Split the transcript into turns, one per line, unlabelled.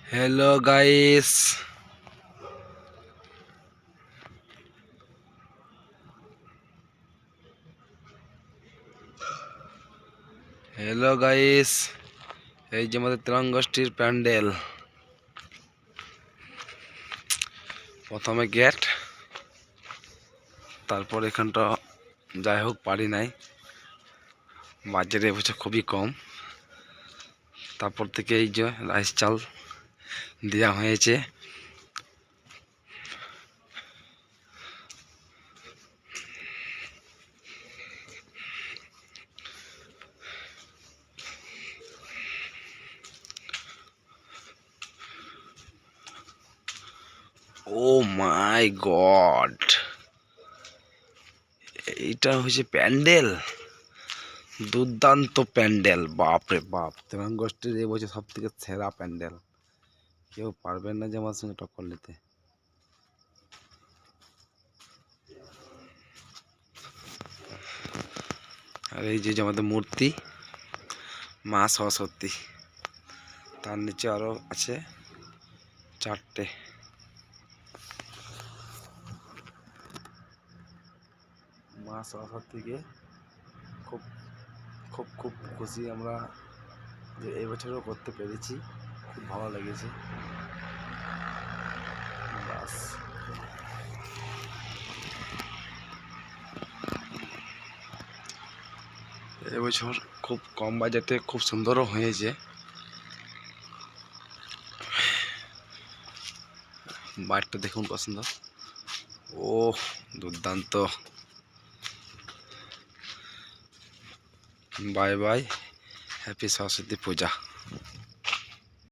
Hello guys. Hello guys, এই যে আমাদের ত্রঙ্গষ্ঠীর প্যান্ডেল। প্রথমে গেট, তারপর এখানটা যাই হোক পারি নাই, বাজারে এবছর খুবই কম। তারপর থেকে এই যে রাইস চাল দেওয়া হয়েছে। ও মাই গড, এইটা হচ্ছে প্যান্ডেল, দুর্দান্ত প্যান্ডেল। বাপ রে বাপ, ত্রঙ্গষ্ঠীর এবছর সব থেকে সেরা প্যান্ডেল। কেউ পারবেন না যে আমার সঙ্গে টক্কর নিতে। আর এই যে আমাদের মূর্তি মা সরস্বতী, তার নিচে আরো আছে চারটে। মা সরস্বতীকে খুব খুব খুব খুশি আমরা যে এবছরও করতে পেরেছি, খুব ভালো লেগেছে। বাস, এবছর খুব কম বাজেটে খুব সুন্দরও হয়েছে। বাইরটা দেখুন পছন্দ। ও দুর্দান্ত। বাই বাই, হ্যাপি সরস্বতী পূজা।